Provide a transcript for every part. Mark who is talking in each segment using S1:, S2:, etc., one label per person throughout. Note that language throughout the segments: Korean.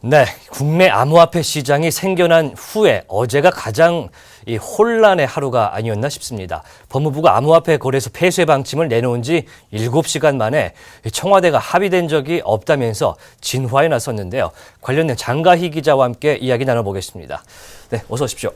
S1: 네, 국내 암호화폐 시장이 생겨난 후에 어제가 가장 혼란의 하루가 아니었나 싶습니다. 법무부가 암호화폐 거래소 폐쇄 방침을 내놓은 지 7시간 만에 청와대가 합의된 적이 없다면서 진화에 나섰는데요. 관련된 장가희 기자와 함께 이야기 나눠보겠습니다. 네, 어서 오십시오.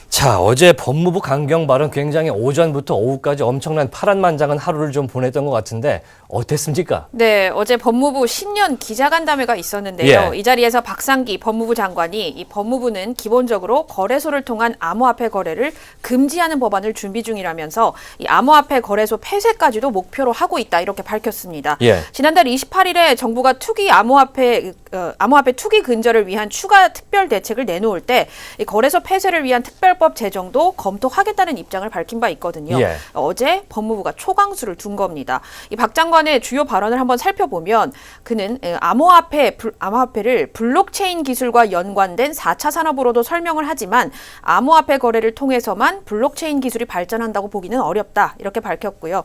S1: 자, 어제 법무부 강경 발언 굉장히 오전부터 오후까지 엄청난 파란만장한 하루를 좀 보냈던 것 같은데 어땠습니까?
S2: 네, 어제 법무부 신년 기자간담회가 있었는데요.
S1: 예.
S2: 이 자리에서 박상기 법무부 장관이 이 법무부는 기본적으로 거래소를 통한 암호화폐 거래를 금지하는 법안을 준비 중이라면서 이 암호화폐 거래소 폐쇄까지도 목표로 하고 있다 이렇게 밝혔습니다.
S1: 예.
S2: 지난달 28일에 정부가 암호화폐 투기 근절을 위한 추가 특별 대책을 내놓을 때 이 거래소 폐쇄를 위한 특별법 제정도 검토하겠다는 입장을 밝힌 바 있거든요.
S1: 예.
S2: 어제 법무부가 초강수를 둔 겁니다. 이 박 장관의 주요 발언을 한번 살펴보면 그는 암호화폐를 블록체인 기술과 연관된 4차 산업으로도 설명을 하지만 암호화폐 거래를 통해서만 블록체인 기술이 발전한다고 보기는 어렵다 이렇게 밝혔고요.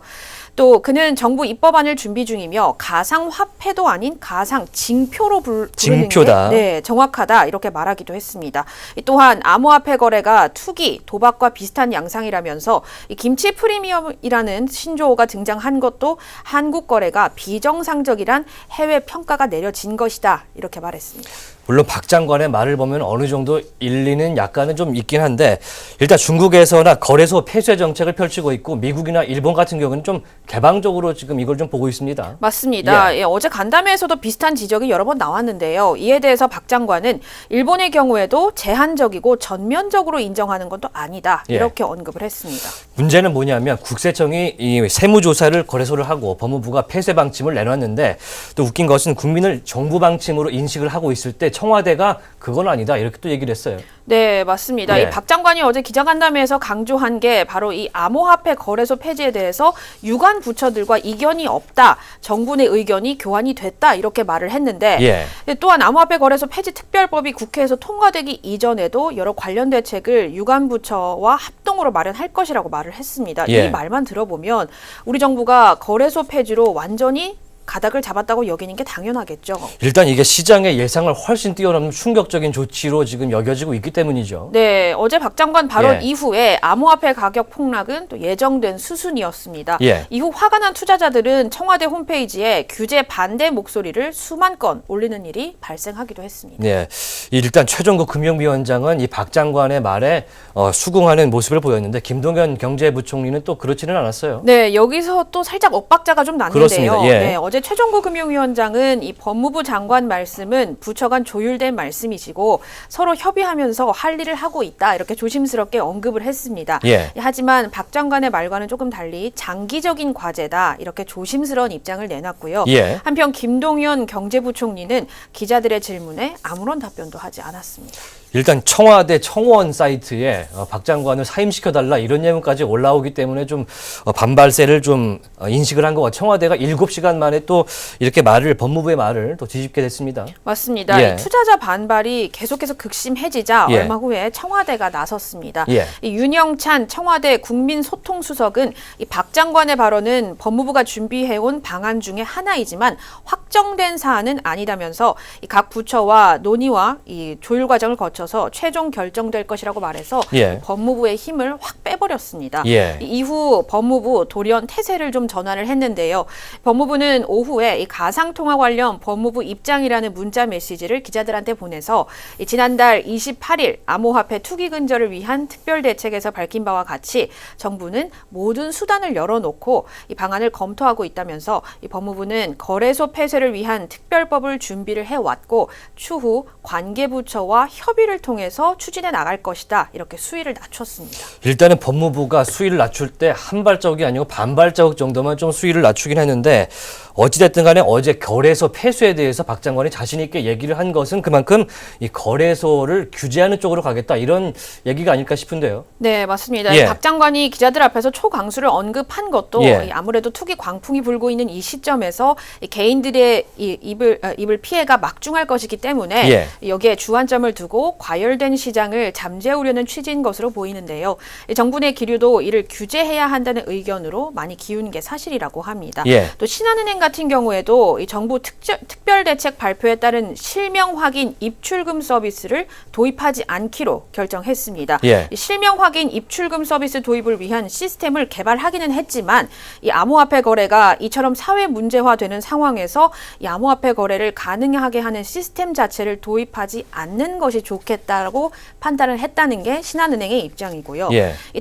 S2: 또 그는 정부 입법안을 준비 중이며 가상화폐도 아닌 가상징표로 부르는
S1: 징표다.
S2: 게 정확하다 이렇게 말하기도 했습니다. 또한 암호화폐 거래가 투기, 도박과 비슷한 양상이라면서 이 김치 프리미엄이라는 신조어가 등장한 것도 한국 거래가 비정상적이란 해외 평가가 내려진 것이다 이렇게 말했습니다.
S1: 물론 박 장관의 말을 보면 어느 정도 일리는 약간은 좀 있긴 한데 일단 중국에서나 거래소 폐쇄 정책을 펼치고 있고 미국이나 일본 같은 경우는 좀 개방적으로 지금 이걸 좀 보고 있습니다.
S2: 맞습니다.
S1: 예.
S2: 예, 어제 간담회에서도 비슷한 지적이 여러 번 나왔는데요. 이에 대해서 박 장관은 일본의 경우에도 제한적이고 전면적으로 인정하는 것도 아니다 이렇게 언급을 했습니다.
S1: 문제는 뭐냐면 국세청이 이 세무조사를 거래소를 하고 법무부가 폐쇄 방침을 내놨는데 또 웃긴 것은 국민을 정부 방침으로 인식을 하고 있을 때 청와대가 그건 아니다 이렇게 또 얘기를 했어요.
S2: 네, 맞습니다.
S1: 예.
S2: 이 박 장관이 어제 기자간담회에서 강조한 게 바로 이 암호화폐 거래소 폐지에 대해서 유관 부처들과 이견이 없다. 정부 내 의견이 교환이 됐다. 이렇게 말을 했는데 또한 암호화폐 거래소 폐지 특별법이 국회에서 통과되기 이전에도 여러 관련 대책을 유관 부처와 합동으로 마련할 것이라고 말을 했습니다. 이 말만 들어보면 우리 정부가 거래소 폐지로 완전히 가닥을 잡았다고 여기는 게 당연하겠죠.
S1: 일단 이게 시장의 예상을 훨씬 뛰어넘는 충격적인 조치로 지금 여겨지고 있기 때문이죠.
S2: 네, 어제 박 장관 발언 이후에 암호화폐 가격 폭락은 또 예정된 수순이었습니다. 이후 화가 난 투자자들은 청와대 홈페이지에 규제 반대 목소리를 수만 건 올리는 일이 발생하기도 했습니다.
S1: 네, 일단 최종국 금융위원장은 이 박 장관의 말에 수긍하는 모습을 보였는데 김동연 경제부총리는 또 그렇지는 않았어요.
S2: 네, 여기서 또 살짝 엇박자가 좀 났는데요.
S1: 그렇습니다.
S2: 네, 어제 최종국 금융위원장은 이 법무부 장관 말씀은 부처 간 조율된 말씀이시고 서로 협의하면서 할 일을 하고 있다 이렇게 조심스럽게 언급을 했습니다. 하지만 박 장관의 말과는 조금 달리 장기적인 과제다 이렇게 조심스러운 입장을 내놨고요. 한편 김동연 경제부총리는 기자들의 질문에 아무런 답변도 하지 않았습니다.
S1: 일단 청와대 청원 사이트에 박 장관을 사임시켜달라 이런 내용까지 올라오기 때문에 좀 반발세를 좀 인식을 한 것 같아요. 청와대가 7시간 만에 또 이렇게 법무부의 말을 또 뒤집게 됐습니다.
S2: 맞습니다. 이 투자자 반발이 계속해서 극심해지자 얼마 후에 청와대가 나섰습니다. 이 윤영찬 청와대 국민소통수석은 이 박 장관의 발언은 법무부가 준비해온 방안 중에 하나이지만 확정된 사안은 아니라면서 이 각 부처와 논의와 이 조율 과정을 거쳐서 최종 결정될 것이라고 말해서 법무부의 힘을 확 빼버렸습니다. 이후 법무부 돌연 태세를 좀 전환을 했는데요. 법무부는 오후에 이 가상통화 관련 법무부 입장이라는 문자 메시지를 기자들한테 보내서 지난달 28일 암호화폐 투기 근절을 위한 특별 대책에서 밝힌 바와 같이 정부는 모든 수단을 열어놓고 이 방안을 검토하고 있다면서 이 법무부는 거래소 폐쇄를 위한 특별법을 준비를 해왔고 추후 관계부처와 협의를 통해서 추진해 나갈 것이다. 이렇게 수위를 낮췄습니다.
S1: 일단은 법무부가 수위를 낮출 때 한 발자국이 아니고 반 발자국 정도만 좀 수위를 낮추긴 했는데 어찌됐든 간에 어제 거래소 폐쇄에 대해서 박 장관이 자신 있게 얘기를 한 것은 그만큼 이 거래소를 규제하는 쪽으로 가겠다 이런 얘기가 아닐까 싶은데요.
S2: 네, 맞습니다. 박 장관이 기자들 앞에서 초강수를 언급한 것도 아무래도 투기 광풍이 불고 있는 이 시점에서 개인들의 입을 피해가 막중할 것이기 때문에 여기에 주안점을 두고 과열된 시장을 잠재우려는 취지인 것으로 보이는데요. 정부 내 기류도 이를 규제해야 한다는 의견으로 많이 기운 게 사실이라고 합니다. 또 신한은행 같은 경우에도 이 정부 특별대책 발표에 따른 실명 확인 입출금 서비스를 도입하지 않기로 결정했습니다. 이 실명 확인 입출금 서비스 도입을 위한 시스템을 개발하기는 했지만 이 암호화폐 거래가 이처럼 사회 문제화되는 상황에서 이 암호화폐 거래를 가능하게 하는 시스템 자체를 도입하지 않는 것이 좋겠다고 판단을 했다는 게 신한은행의 입장이고요.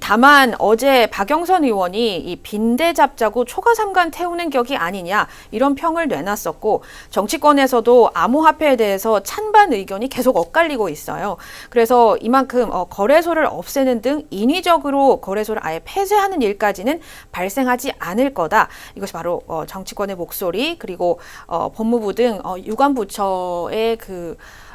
S2: 다만 어제 박영선 의원이 이 빈대 잡자고 초과삼간 태우는 격이 아니냐 이런 평을 내놨었고 정치권에서도 암호화폐에 대해서 찬반 의견이 계속 엇갈리고 있어요. 그래서 이만큼 거래소를 없애는 등 인위적으로 거래소를 아예 폐쇄하는 일까지는 발생하지 않을 거다. 이것이 바로 정치권의 목소리 그리고 법무부 등 유관부처의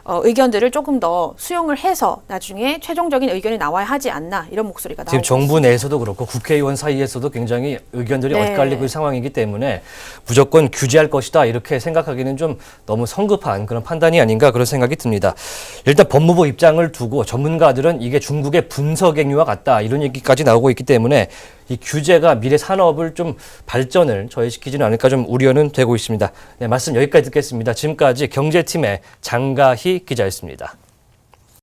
S2: 의견들을 조금 더 수용을 해서 나중에 최종적인 의견이 나와야 하지 않나 이런 목소리가 나오고
S1: 지금 정부
S2: 있습니다.
S1: 내에서도 그렇고 국회의원 사이에서도 굉장히 의견들이 엇갈리고 있는 상황이기 때문에 무조건 규제할 것이다 이렇게 생각하기는 좀 너무 성급한 그런 판단이 아닌가 그런 생각이 듭니다. 일단 법무부 입장을 두고 전문가들은 이게 중국의 분석 행위와 같다 이런 얘기까지 나오고 있기 때문에 이 규제가 미래 산업을 좀 발전을 저해시키지는 않을까 좀 우려는 되고 있습니다. 네, 말씀 여기까지 듣겠습니다. 지금까지 경제팀의 장가희 기자였습니다.